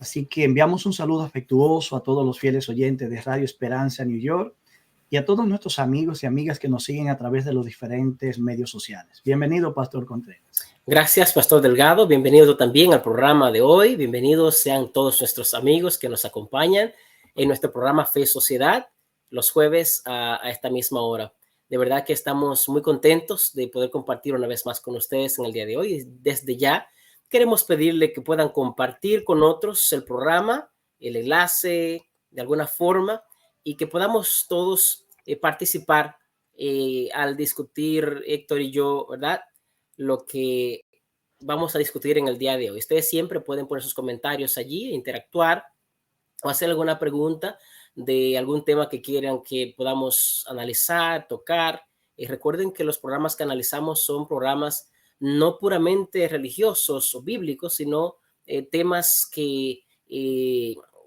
Así que enviamos un saludo afectuoso a todos los fieles oyentes de Radio Esperanza New York y a todos nuestros amigos y amigas que nos siguen a través de los diferentes medios sociales. Bienvenido, Pastor Contreras. Gracias, Pastor Delgado. Bienvenido también al programa de hoy. Bienvenidos sean todos nuestros amigos que nos acompañan en nuestro programa Fe y Sociedad los jueves a esta misma hora. De verdad que estamos muy contentos de poder compartir una vez más con ustedes en el día de hoy. Desde ya queremos pedirle que puedan compartir con otros el programa, el enlace de alguna forma y que podamos todos participar al discutir, Héctor y yo, ¿verdad? Lo que vamos a discutir en el día de hoy. Ustedes siempre pueden poner sus comentarios allí, interactuar o hacer alguna pregunta de algún tema que quieran que podamos analizar, tocar. Y recuerden que los programas que analizamos son programas no puramente religiosos o bíblicos, sino temas que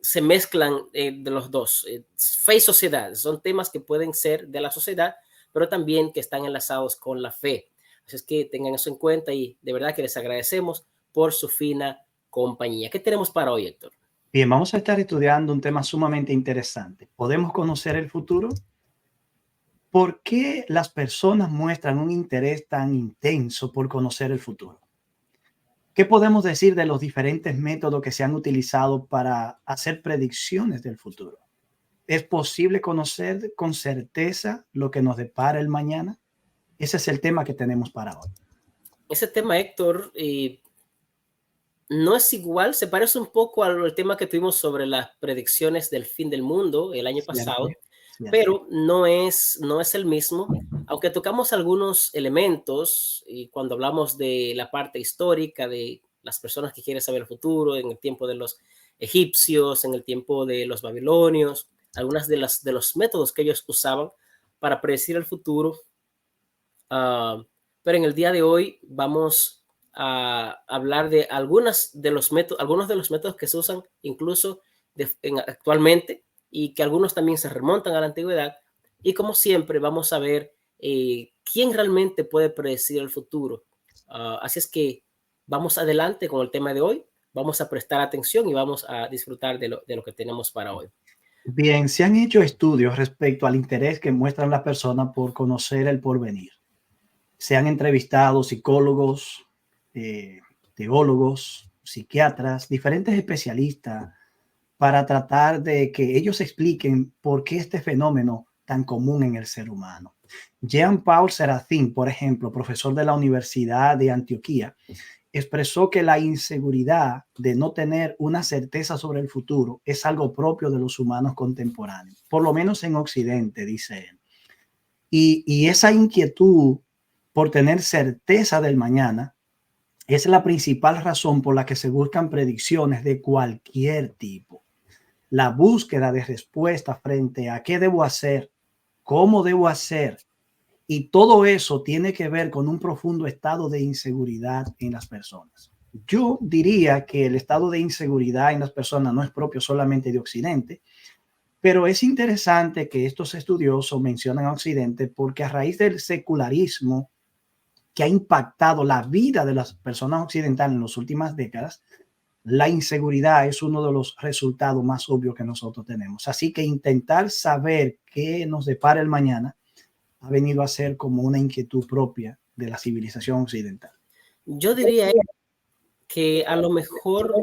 se mezclan de los dos. Fe y sociedad son temas que pueden ser de la sociedad, pero también que están enlazados con la fe. Así es que tengan eso en cuenta y de verdad que les agradecemos por su fina compañía. ¿Qué tenemos para hoy, Héctor? Bien, vamos a estar estudiando un tema sumamente interesante. ¿Podemos conocer el futuro? ¿Por qué las personas muestran un interés tan intenso por conocer el futuro? ¿Qué podemos decir de los diferentes métodos que se han utilizado para hacer predicciones del futuro? ¿Es posible conocer con certeza lo que nos depara el mañana? Ese es el tema que tenemos para hoy. Ese tema, Héctor, no es igual, se parece un poco al tema que tuvimos sobre las predicciones del fin del mundo el año pasado, pero no es el mismo, aunque tocamos algunos elementos y cuando hablamos de la parte histórica de las personas que quieren saber el futuro, en el tiempo de los egipcios, en el tiempo de los babilonios, algunas de los métodos que ellos usaban para predecir el futuro. Pero en el día de hoy vamos a hablar de algunos de los métodos que se usan incluso actualmente y que algunos también se remontan a la antigüedad. Y como siempre vamos a ver quién realmente puede predecir el futuro. Así es que vamos adelante con el tema de hoy. Vamos a prestar atención y vamos a disfrutar de lo que tenemos para hoy. Bien, se han hecho estudios respecto al interés que muestran las personas por conocer el porvenir. Se han entrevistado psicólogos, teólogos, psiquiatras, diferentes especialistas para tratar de que ellos expliquen por qué este fenómeno tan común en el ser humano. Jean-Paul Serafin, por ejemplo, profesor de la Universidad de Antioquía, expresó que la inseguridad de no tener una certeza sobre el futuro es algo propio de los humanos contemporáneos, por lo menos en Occidente, dice él. Y esa inquietud por tener certeza del mañana es la principal razón por la que se buscan predicciones de cualquier tipo. La búsqueda de respuesta frente a qué debo hacer, cómo debo hacer, y todo eso tiene que ver con un profundo estado de inseguridad en las personas. Yo diría que el estado de inseguridad en las personas no es propio solamente de Occidente, pero es interesante que estos estudiosos mencionan a Occidente porque a raíz del secularismo que ha impactado la vida de las personas occidentales en las últimas décadas, la inseguridad es uno de los resultados más obvios que nosotros tenemos. Así que intentar saber qué nos depara el mañana ha venido a ser como una inquietud propia de la civilización occidental. Yo diría que a lo mejor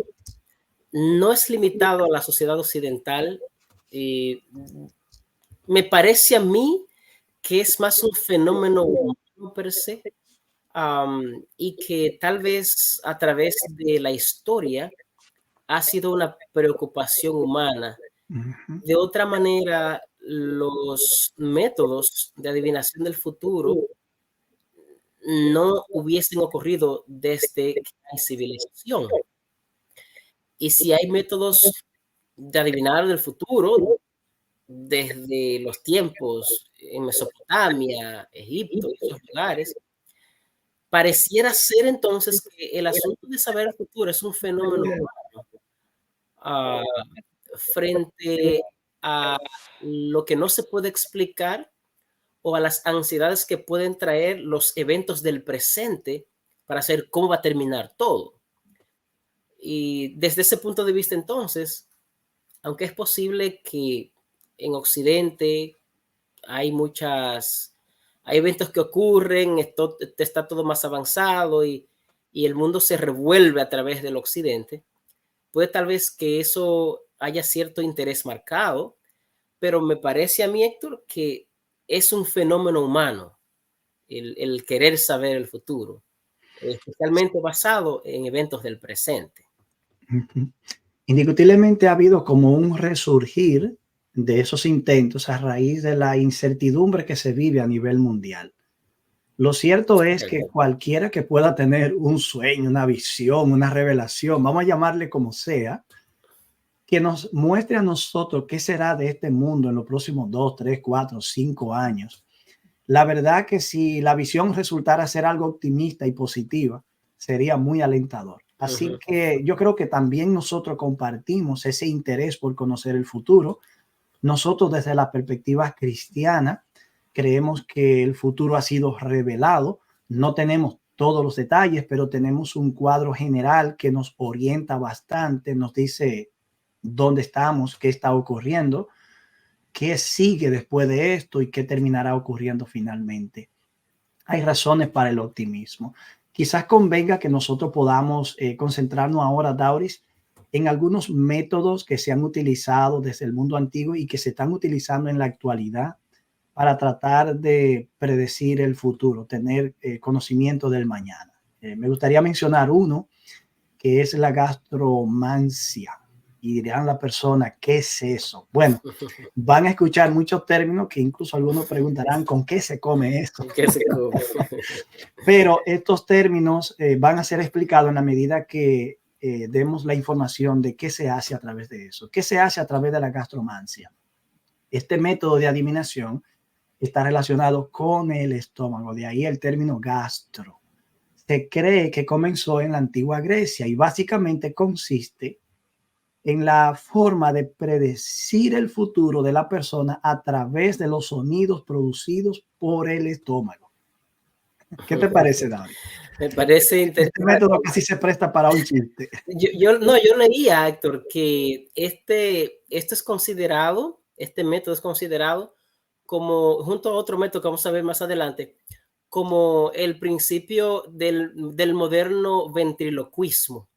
no es limitado a la sociedad occidental. Me parece a mí que es más un fenómeno humano per se, y que tal vez a través de la historia ha sido una preocupación humana. De otra manera, los métodos de adivinación del futuro no hubiesen ocurrido desde que hay civilización. Y si hay métodos de adivinar el futuro desde los tiempos en Mesopotamia, Egipto y esos lugares, pareciera ser entonces que el asunto de saber el futuro es un fenómeno humano, frente a lo que no se puede explicar o a las ansiedades que pueden traer los eventos del presente para saber cómo va a terminar todo. Y desde ese punto de vista, entonces, aunque es posible que en Occidente hay hay eventos que ocurren, esto está todo más avanzado y el mundo se revuelve a través del Occidente, puede tal vez que eso haya cierto interés marcado, pero me parece a mí, Héctor, que es un fenómeno humano el querer saber el futuro, especialmente basado en eventos del presente. Ujú. Indiscutiblemente ha habido como un resurgir de esos intentos a raíz de la incertidumbre que se vive a nivel mundial. Lo cierto es que Correcto. cualquiera que pueda tener un sueño, una visión, una revelación, vamos a llamarle como sea, que nos muestre a nosotros qué será de este mundo en los próximos 2, 3, 4, 5 años. La verdad que si la visión resultara ser algo optimista y positiva, sería muy alentador. Así Ujú. que yo creo que también nosotros compartimos ese interés por conocer el futuro. Nosotros desde la perspectiva cristiana creemos que el futuro ha sido revelado. No tenemos todos los detalles, pero tenemos un cuadro general que nos orienta bastante, nos dice dónde estamos, qué está ocurriendo, qué sigue después de esto y qué terminará ocurriendo finalmente. Hay razones para el optimismo. Quizás convenga que nosotros podamos concentrarnos ahora, Dauris, en algunos métodos que se han utilizado desde el mundo antiguo y que se están utilizando en la actualidad para tratar de predecir el futuro, tener conocimiento del mañana. Me gustaría mencionar uno que es la gastromancia. Y dirán la persona, ¿qué es eso? Bueno, van a escuchar muchos términos que incluso algunos preguntarán, ¿con qué se come esto? ¿Qué se come? Pero estos términos van a ser explicados en la medida que demos la información de qué se hace a través de eso. ¿Qué se hace a través de la gastromancia? Este método de adivinación está relacionado con el estómago, de ahí el término gastro. Se cree que comenzó en la antigua Grecia y básicamente consiste en la forma de predecir el futuro de la persona a través de los sonidos producidos por el estómago. ¿Qué te parece, David? Me parece Este interesante. método casi se presta para un chiste. No, yo leía, Héctor, que esto es considerado, este método es considerado como, junto a otro método que vamos a ver más adelante, como el principio del moderno ventriloquismo.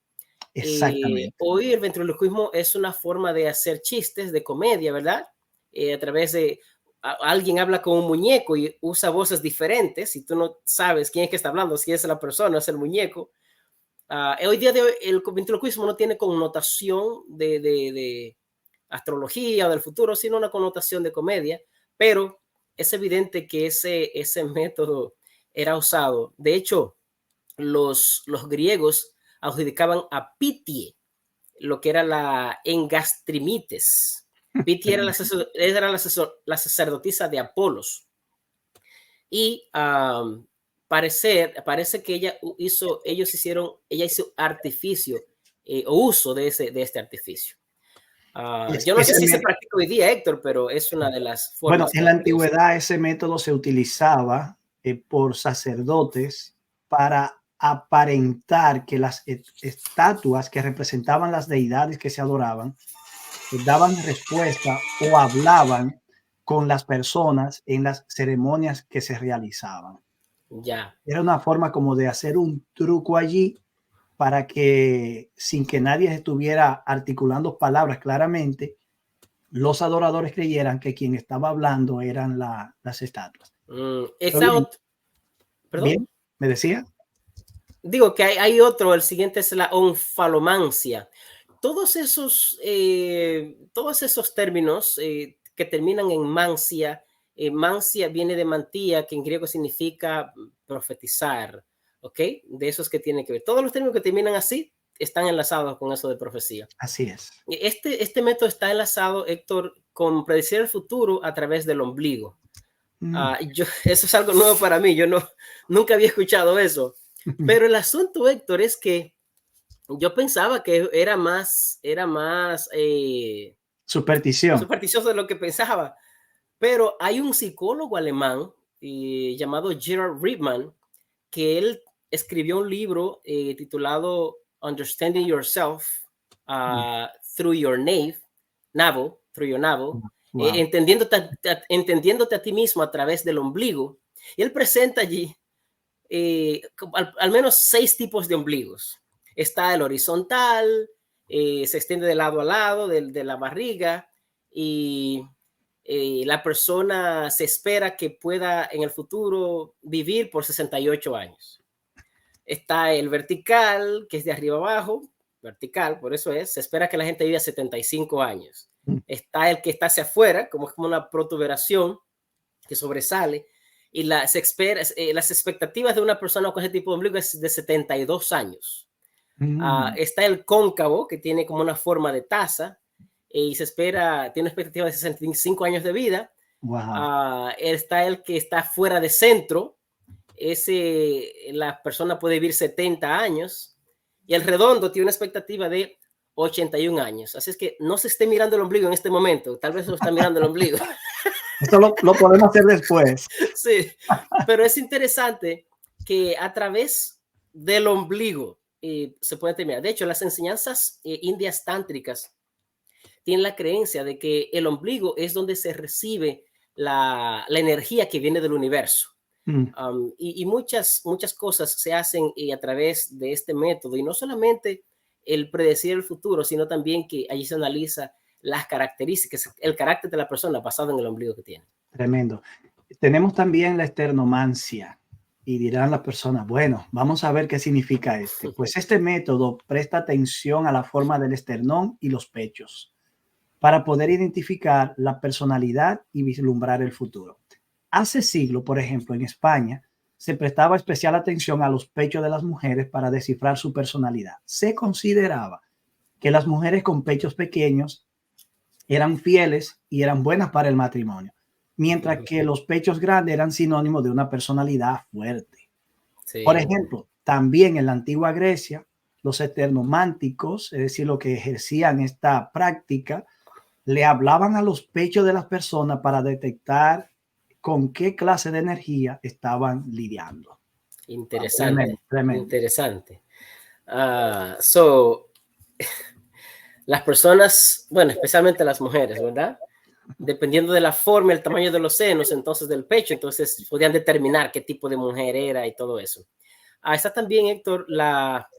Exactamente. Hoy el ventriloquismo es una forma de hacer chistes de comedia, ¿verdad? A través de alguien habla con un muñeco y usa voces diferentes y tú no sabes quién es que está hablando, si es la persona, es el muñeco. Hoy día el ventriloquismo no tiene connotación de astrología o del futuro, sino una connotación de comedia, pero es evidente que ese método era usado. De hecho, los griegos adjudicaban a Pitie lo que era la engastrimites. Pitie era la sacerdotisa de Apolos. Y parece que ella hizo artificio o uso de este artificio. Yo no sé Ese si se método, practica hoy día, Héctor, pero es una de las bueno, formas en que la se usa. antigüedad ese método se utilizaba por sacerdotes para aparentar que las estatuas que representaban las deidades que se adoraban daban respuesta o hablaban con las personas en las ceremonias que se realizaban. Ya. Era una forma como de hacer un truco allí para que sin que nadie estuviera articulando palabras claramente, los adoradores creyeran que quien estaba hablando eran las estatuas. Pero Esa bien, otra, perdón. bien, me decía. Digo que hay otro, el siguiente es la onfalomancia. Todos esos términos que terminan en mancia, mancia viene de mantía, que en griego significa profetizar, ¿ok? De esos que tienen que ver. Todos los términos que terminan así están enlazados con eso de profecía. Así es. Este método está enlazado, Héctor, con predecir el futuro a través del ombligo. Mm. Eso es algo nuevo para mí, nunca había escuchado eso. Pero el asunto, Héctor, es que yo pensaba que era más Superstición. supersticioso de lo que pensaba. Pero hay un psicólogo alemán llamado Gerard Riedman que él escribió un libro titulado understanding yourself through your navel, Wow. entendiéndote a ti mismo a través del ombligo. Y él presenta allí al menos 6 tipos de ombligos. Está el horizontal, se extiende de lado a lado de la barriga, y la persona se espera que pueda en el futuro vivir por 68 años. Está el vertical, que es de arriba abajo, vertical, por eso se espera que la gente viva 75 años. Está el que está hacia afuera, como una protuberación que sobresale, y las expectativas de una persona con ese tipo de ombligo es de 72 años. Está el cóncavo, que tiene como una forma de taza, y se espera, tiene una expectativa de 65 años de vida. Wow. Está el que está fuera de centro, la persona puede vivir 70 años, y el redondo tiene una expectativa de 81 años. Así es que no se esté mirando el ombligo en este momento, tal vez lo está mirando el ombligo. Esto lo podemos hacer después. Sí, pero es interesante que a través del ombligo se puede terminar. De hecho, las enseñanzas indias tántricas tienen la creencia de que el ombligo es donde se recibe la energía que viene del universo. Y muchas cosas se hacen a través de este método, y no solamente el predecir el futuro, sino también que allí se analiza las características, el carácter de la persona basado en el ombligo que tiene. Tremendo. Tenemos también la esternomancia, y dirán las personas, bueno, vamos a ver qué significa este. Pues este método presta atención a la forma del esternón y los pechos para poder identificar la personalidad y vislumbrar el futuro. Hace siglos, por ejemplo, en España, se prestaba especial atención a los pechos de las mujeres para descifrar su personalidad. Se consideraba que las mujeres con pechos pequeños eran fieles y eran buenas para el matrimonio, mientras que los pechos grandes eran sinónimo de una personalidad fuerte. Sí. Por ejemplo, también en la antigua Grecia, los esternománticos, es decir, los que ejercían esta práctica, le hablaban a los pechos de las personas para detectar con qué clase de energía estaban lidiando. Interesante. Tremendo. Interesante. Las personas, bueno, especialmente las mujeres, ¿verdad? Dependiendo de la forma, el tamaño de los senos, entonces del pecho, entonces podían determinar qué tipo de mujer era y todo eso. Está también, Héctor, la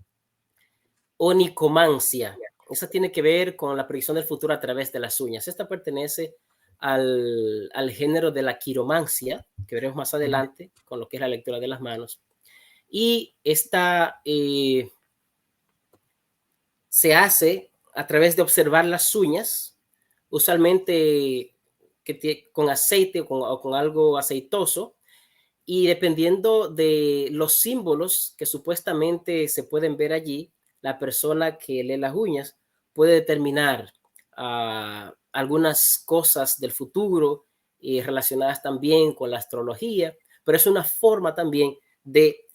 onicomancia. Esa tiene que ver con la predicción del futuro a través de las uñas. Esta pertenece al género de la quiromancia, que veremos más adelante con lo que es la lectura de las manos. Y esta se hace a través de observar las uñas, usualmente con aceite o con algo aceitoso, y dependiendo de los símbolos que supuestamente se pueden ver allí, la persona que lee las uñas puede determinar algunas cosas del futuro relacionadas también con la astrología, pero es una forma también de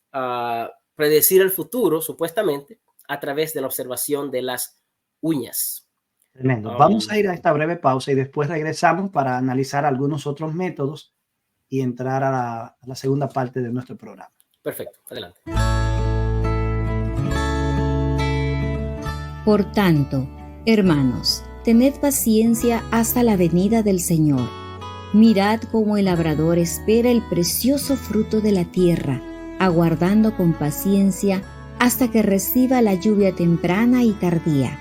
predecir el futuro, supuestamente, a través de la observación de las uñas. Tremendo. Vamos a ir a esta breve pausa y después regresamos para analizar algunos otros métodos y entrar a la segunda parte de nuestro programa. Perfecto, adelante. Por tanto, hermanos, tened paciencia hasta la venida del Señor. Mirad cómo el labrador espera el precioso fruto de la tierra, aguardando con paciencia hasta que reciba la lluvia temprana y tardía.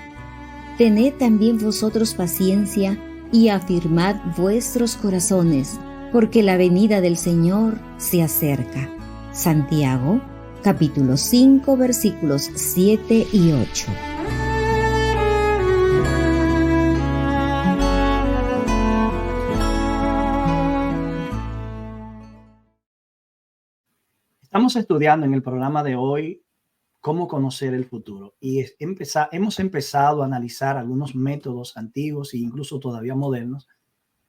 Tened también vosotros paciencia y afirmad vuestros corazones, porque la venida del Señor se acerca. Santiago, capítulo 5, versículos 7 y 8. Estamos estudiando en el programa de hoy cómo conocer el futuro, y hemos empezado a analizar algunos métodos antiguos e incluso todavía modernos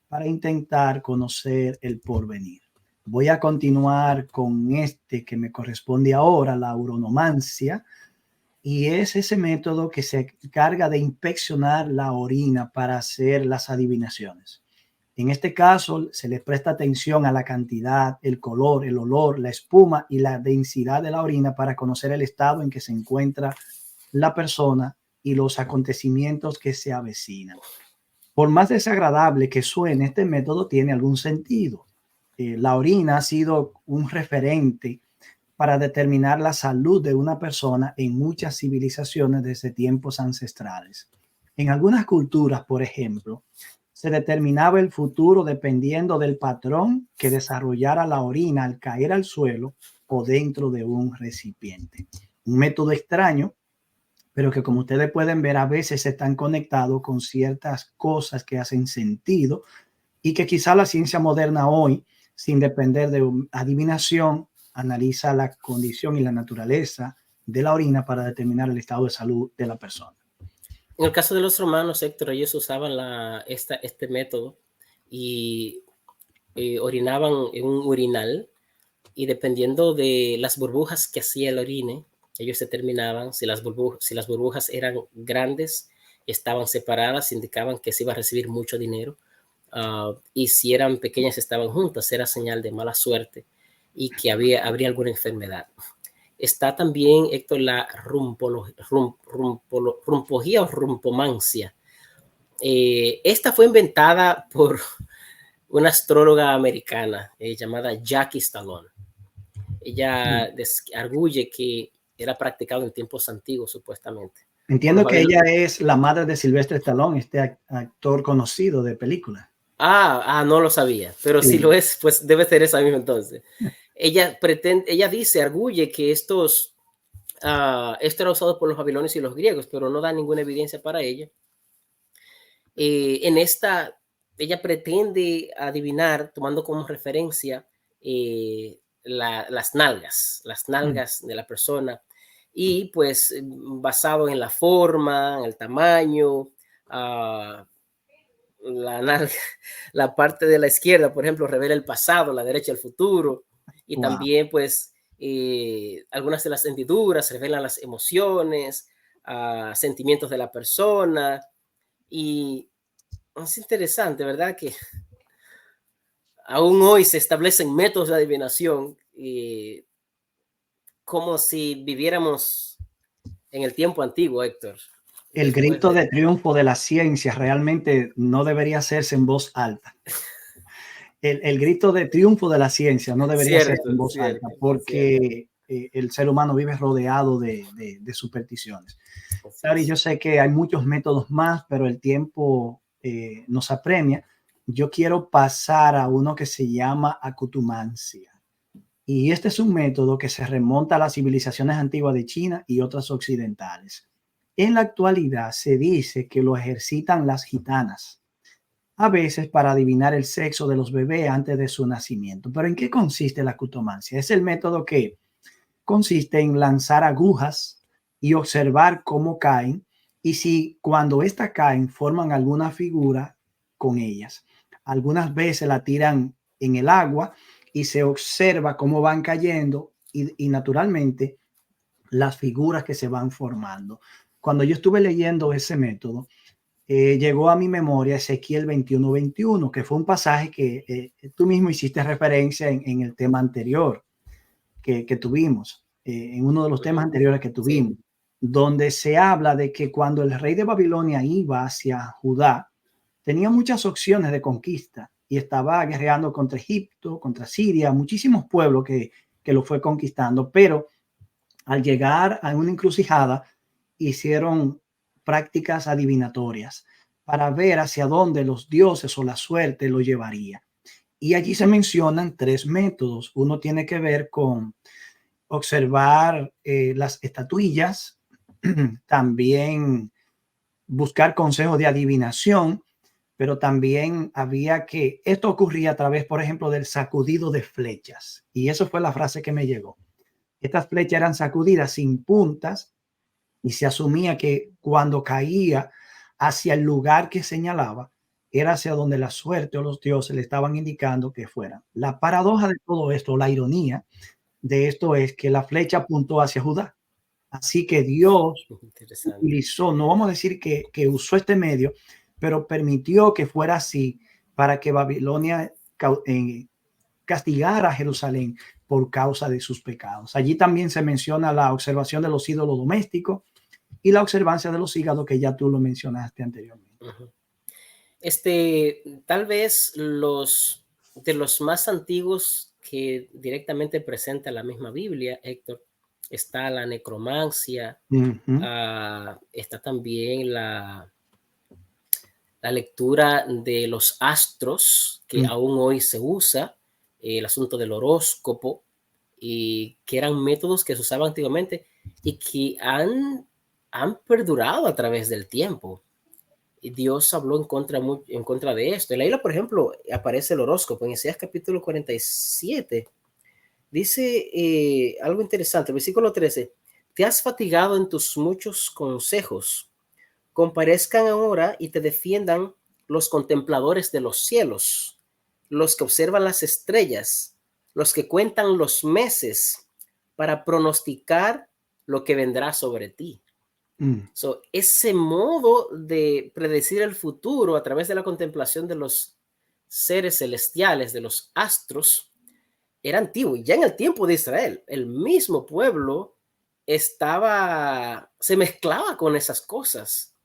para intentar conocer el porvenir. Voy a continuar con este que me corresponde ahora, la uronomancia, y es ese método que se encarga de inspeccionar la orina para hacer las adivinaciones. En este caso, se le presta atención a la cantidad, el color, el olor, la espuma y la densidad de la orina para conocer el estado en que se encuentra la persona y los acontecimientos que se avecinan. Por más desagradable que suene, este método tiene algún sentido. La orina ha sido un referente para determinar la salud de una persona en muchas civilizaciones desde tiempos ancestrales. En algunas culturas, por ejemplo, se determinaba el futuro dependiendo del patrón que desarrollara la orina al caer al suelo o dentro de un recipiente. Un método extraño, pero que, como ustedes pueden ver, a veces están conectados con ciertas cosas que hacen sentido y que quizá la ciencia moderna hoy, sin depender de adivinación, analiza la condición y la naturaleza de la orina para determinar el estado de salud de la persona. En el caso de los romanos, Héctor, ellos usaban este método y orinaban en un urinal, y dependiendo de las burbujas que hacía el orine, ellos determinaban si las burbujas eran grandes, estaban separadas, indicaban que se iba a recibir mucho dinero, y si eran pequeñas, estaban juntas, era señal de mala suerte y que habría alguna enfermedad. Está también, Héctor, la rumpología o rumpomancia. Esta fue inventada por una astróloga americana llamada Jackie Stallone. Ella arguye que era practicado en tiempos antiguos, supuestamente. Entiendo que ella es la madre de Sylvester Stallone, este actor conocido de películas. No lo sabía, pero sí. Si lo es, pues debe ser esa misma entonces. Ella arguye que esto era usado por los babilonios y los griegos, pero no da ninguna evidencia para ella. Ella pretende adivinar, tomando como referencia las nalgas de la persona, y pues basado en la forma, en el tamaño, la parte de la izquierda, por ejemplo, revela el pasado, la derecha el futuro, y también pues algunas de las hendiduras revelan las emociones, sentimientos de la persona. Y es interesante, ¿verdad? Que aún hoy se establecen métodos de adivinación como si viviéramos en el tiempo antiguo, Héctor. El grito de triunfo de la ciencia realmente no debería hacerse en voz alta. El grito de triunfo de la ciencia no debería ser en voz alta, porque el ser humano vive rodeado de supersticiones. Claro, y yo sé que hay muchos métodos más, pero el tiempo nos apremia. Yo quiero pasar a uno que se llama acutumancia. Y este es un método que se remonta a las civilizaciones antiguas de China y otras occidentales. En la actualidad se dice que lo ejercitan las gitanas, a veces para adivinar el sexo de los bebés antes de su nacimiento. ¿Pero en qué consiste la acutomancia? Es el método que consiste en lanzar agujas y observar cómo caen, y si cuando estas caen forman alguna figura con ellas. Algunas veces la tiran en el agua y se observa cómo van cayendo y naturalmente las figuras que se van formando. Cuando yo estuve leyendo ese método, llegó a mi memoria Ezequiel 21:21, que fue un pasaje que tú mismo hiciste referencia en el tema anterior que tuvimos, en uno de los temas anteriores que tuvimos, donde se habla de que cuando el rey de Babilonia iba hacia Judá, tenía muchas opciones de conquista y estaba guerreando contra Egipto, contra Siria, muchísimos pueblos que lo fue conquistando, pero al llegar a una encrucijada, hicieron prácticas adivinatorias para ver hacia dónde los dioses o la suerte lo llevaría. Y allí se mencionan 3 métodos. Uno tiene que ver con observar las estatuillas, también buscar consejos de adivinación, pero también esto ocurría a través, por ejemplo, del sacudido de flechas. Y eso fue la frase que me llegó. Estas flechas eran sacudidas sin puntas y se asumía que cuando caía hacia el lugar que señalaba, era hacia donde la suerte o los dioses le estaban indicando que fueran. La paradoja de todo esto, la ironía de esto es que la flecha apuntó hacia Judá. Así que Dios utilizó, no vamos a decir que usó este medio, pero permitió que fuera así para que Babilonia castigara a Jerusalén por causa de sus pecados. Allí también se menciona la observación de los ídolos domésticos y la observancia de los hígados, que ya tú lo mencionaste anteriormente. Uh-huh. Tal vez de los más antiguos que directamente presenta la misma Biblia, Héctor, está la necromancia, está también la lectura de los astros, que aún hoy se usa, el asunto del horóscopo, y que eran métodos que se usaban antiguamente y que han perdurado a través del tiempo. Y Dios habló en contra de esto. En la Biblia, por ejemplo, aparece el horóscopo. En Isaías capítulo 47 dice algo interesante. El versículo 13: te has fatigado en tus muchos consejos. Comparezcan ahora y te defiendan los contempladores de los cielos, los que observan las estrellas, los que cuentan los meses para pronosticar lo que vendrá sobre ti. So, ese modo de predecir el futuro a través de la contemplación de los seres celestiales, de los astros, era antiguo. Y ya en el tiempo de Israel, el mismo pueblo se mezclaba con esas cosas.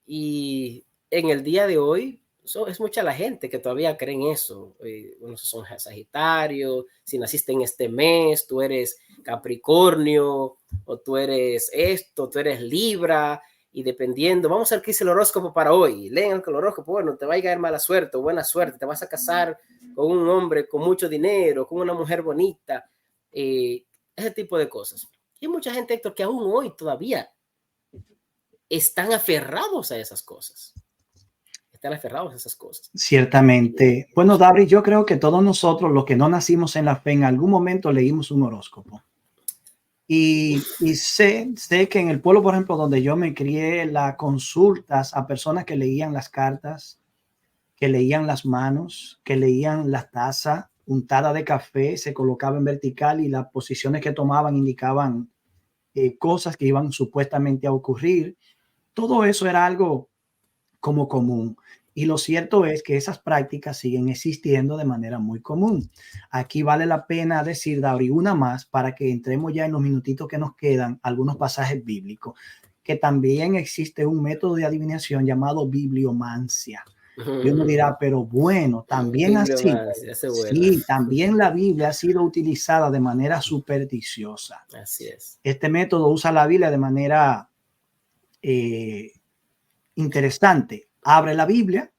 Y en el día de hoy, es mucha la gente que todavía cree en eso. Bueno, son Sagitario, si naciste en este mes, tú eres Capricornio, o tú eres esto, tú eres Libra, y dependiendo, vamos a ver qué dice el horóscopo para hoy. Leen el horóscopo, bueno, te va a caer mala suerte o buena suerte, te vas a casar con un hombre con mucho dinero, con una mujer bonita, ese tipo de cosas. Y hay mucha gente, Héctor, que aún hoy todavía están aferrados a esas cosas. Ciertamente. Bueno, Dabri, yo creo que todos nosotros, los que no nacimos en la fe, en algún momento leímos un horóscopo. Y sé que en el pueblo, por ejemplo, donde yo me crié, las consultas a personas que leían las cartas, que leían las manos, que leían la taza untada de café, se colocaba en vertical y las posiciones que tomaban indicaban cosas que iban supuestamente a ocurrir. Todo eso era algo como común. Y lo cierto es que esas prácticas siguen existiendo de manera muy común. Aquí vale la pena decir, Dauri, una más para que entremos ya en los minutitos que nos quedan, algunos pasajes bíblicos, que también existe un método de adivinación llamado bibliomancia. Y uno dirá, pero bueno, también así. Sí, también la Biblia ha sido utilizada de manera supersticiosa. Así es. Este método usa la Biblia de manera interesante. Abre la Biblia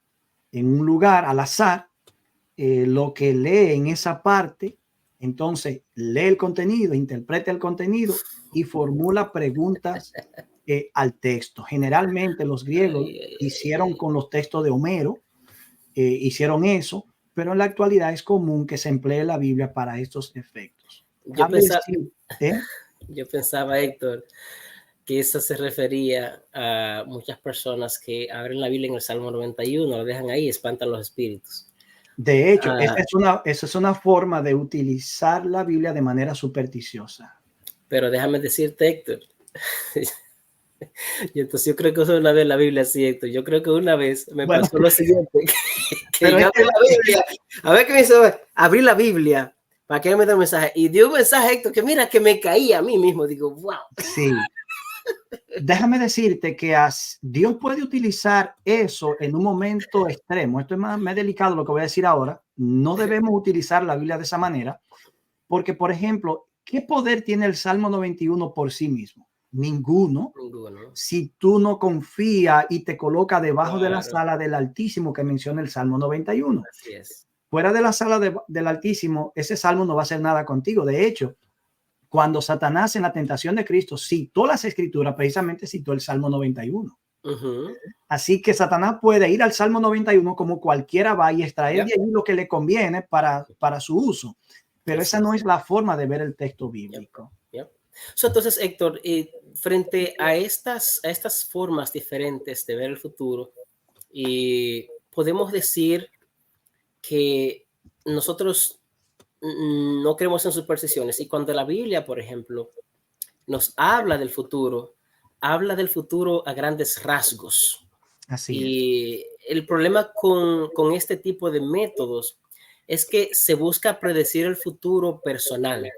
en un lugar al azar, lo que lee en esa parte, entonces lee el contenido, interpreta el contenido y formula preguntas al texto. Generalmente los griegos hicieron con los textos de Homero, hicieron eso, pero en la actualidad es común que se emplee la Biblia para estos efectos. Yo pensaba, Héctor, que eso se refería a muchas personas que abren la Biblia en el Salmo 91, lo dejan ahí y espantan los espíritus. De hecho, esa es una forma de utilizar la Biblia de manera supersticiosa. Pero déjame decirte, Héctor, y entonces yo creo que eso una vez la Biblia así, Héctor. Yo creo que una vez me pasó lo siguiente, que yo abrí la Biblia, a ver qué me hizo, abrí la Biblia para que me dé un mensaje, y dio un mensaje, Héctor, que mira, que me caí a mí mismo, digo, wow. Sí. Déjame decirte que Dios puede utilizar eso en un momento extremo. Esto es más delicado lo que voy a decir ahora. No debemos utilizar la Biblia de esa manera, porque, por ejemplo, ¿qué poder tiene el Salmo 91 por sí mismo? Ninguno. Si tú no confías y te colocas debajo de la sala del Altísimo que menciona el Salmo 91. Así es. Fuera de la sala del Altísimo, ese Salmo no va a hacer nada contigo. De hecho, cuando Satanás en la tentación de Cristo citó las escrituras, precisamente citó el Salmo 91. Así que Satanás puede ir al Salmo 91 como cualquiera va y extraer de allí lo que le conviene para su uso. Pero esa no es la forma de ver el texto bíblico. Entonces, Héctor, frente a estas formas diferentes de ver el futuro, podemos decir que nosotros no creemos en supersticiones, y cuando la Biblia, por ejemplo, nos habla del futuro a grandes rasgos. Así es. El problema con este tipo de métodos es que se busca predecir el futuro personal.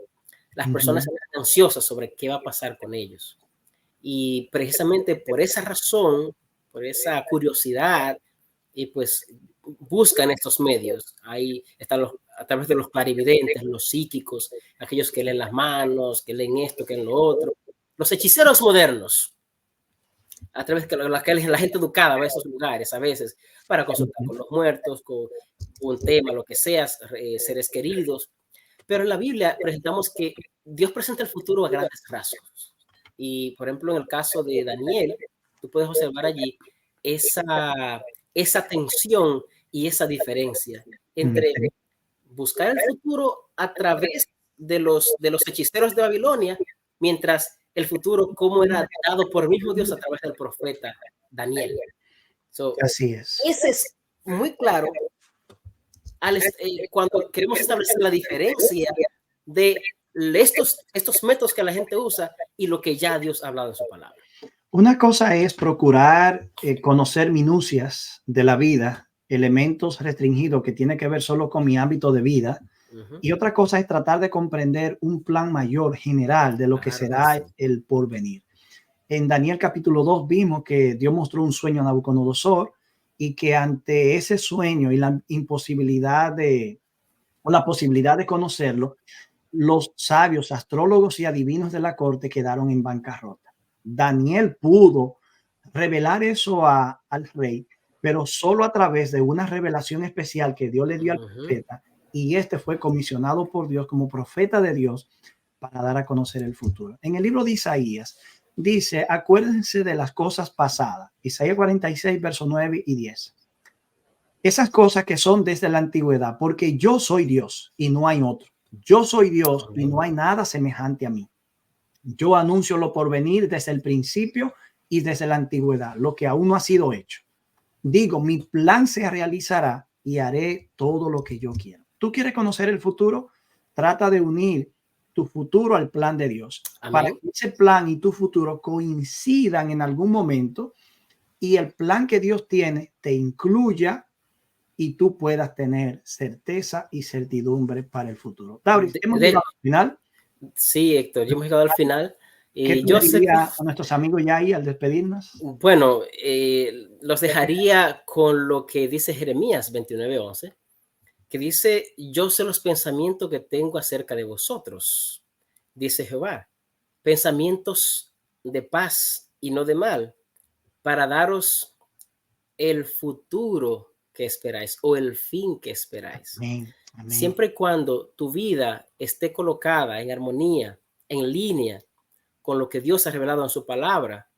Las personas están ansiosas sobre qué va a pasar con ellos. Y precisamente por esa razón, por esa curiosidad, y pues buscan estos medios. Ahí están a través de los clarividentes, los psíquicos, aquellos que leen las manos, que leen esto, que leen lo otro. Los hechiceros modernos, a través de la gente educada va a esos lugares a veces para consultar con los muertos, con un tema, lo que sea, seres queridos. Pero en la Biblia presentamos que Dios presenta el futuro a grandes rasgos. Y, por ejemplo, en el caso de Daniel, tú puedes observar allí esa tensión y esa diferencia entre buscar el futuro a través de los hechiceros de Babilonia, mientras el futuro como era dado por el mismo Dios a través del profeta Daniel. Así es. Ese es muy claro cuando queremos establecer la diferencia de estos métodos que la gente usa y lo que ya Dios ha hablado en su palabra. Una cosa es procurar conocer minucias de la vida, elementos restringidos que tienen que ver solo con mi ámbito de vida. Y otra cosa es tratar de comprender un plan mayor general de lo que será el porvenir. En Daniel capítulo 2 vimos que Dios mostró un sueño a Nabucodonosor y que ante ese sueño y la imposibilidad o la posibilidad de conocerlo, los sabios, astrólogos y adivinos de la corte quedaron en bancarrota. Daniel pudo revelar eso al rey, pero solo a través de una revelación especial que Dios le dio al profeta, y este fue comisionado por Dios como profeta de Dios para dar a conocer el futuro. En el libro de Isaías dice, acuérdense de las cosas pasadas. Isaías 46, versos 9 y 10. Esas cosas que son desde la antigüedad, porque yo soy Dios y no hay otro. Yo soy Dios y no hay nada semejante a mí. Yo anuncio lo por venir desde el principio y desde la antigüedad, lo que aún no ha sido hecho. Digo, mi plan se realizará y haré todo lo que yo quiero. ¿Tú quieres conocer el futuro? Trata de unir tu futuro al plan de Dios. Amén. Para que ese plan y tu futuro coincidan en algún momento y el plan que Dios tiene te incluya y tú puedas tener certeza y certidumbre para el futuro. Dauris, ¿hemos llegado al final? Sí, Héctor, hemos llegado al final. ¿Qué yo diría a nuestros amigos ya ahí al despedirnos? Bueno, los dejaría con lo que dice Jeremías 29:11, que dice, yo sé los pensamientos que tengo acerca de vosotros, dice Jehová, pensamientos de paz y no de mal, para daros el futuro que esperáis o el fin que esperáis. Amén. Amén. Siempre y cuando tu vida esté colocada en armonía, en línea con lo que Dios ha revelado en su palabra,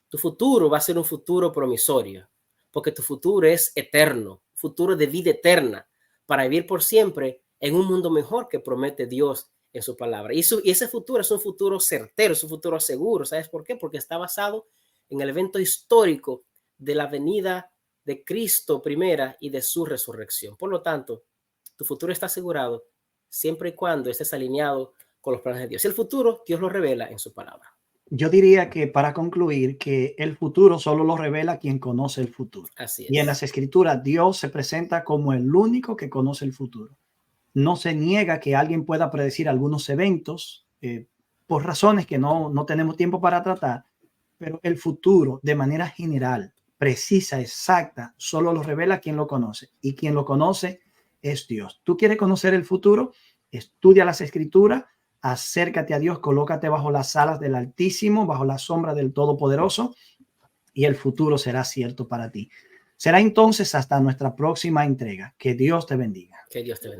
tu futuro va a ser un futuro promisorio, porque tu futuro es eterno, futuro de vida eterna, para vivir por siempre en un mundo mejor que promete Dios en su palabra. Y ese futuro es un futuro certero, es un futuro seguro. ¿Sabes por qué? Porque está basado en el evento histórico de la venida de Cristo primera y de su resurrección. Por lo tanto, tu futuro está asegurado siempre y cuando estés alineado con los planes de Dios. El futuro, Dios lo revela en su palabra. Yo diría que para concluir que el futuro solo lo revela quien conoce el futuro. Así es. Y en las escrituras Dios se presenta como el único que conoce el futuro. No se niega que alguien pueda predecir algunos eventos por razones que no tenemos tiempo para tratar, pero el futuro de manera general, precisa, exacta, solo lo revela quien lo conoce. Y quien lo conoce es Dios. ¿Tú quieres conocer el futuro? Estudia las escrituras. Acércate a Dios, colócate bajo las alas del Altísimo, bajo la sombra del Todopoderoso, y el futuro será cierto para ti. Será entonces hasta nuestra próxima entrega. Que Dios te bendiga. Que Dios te bendiga.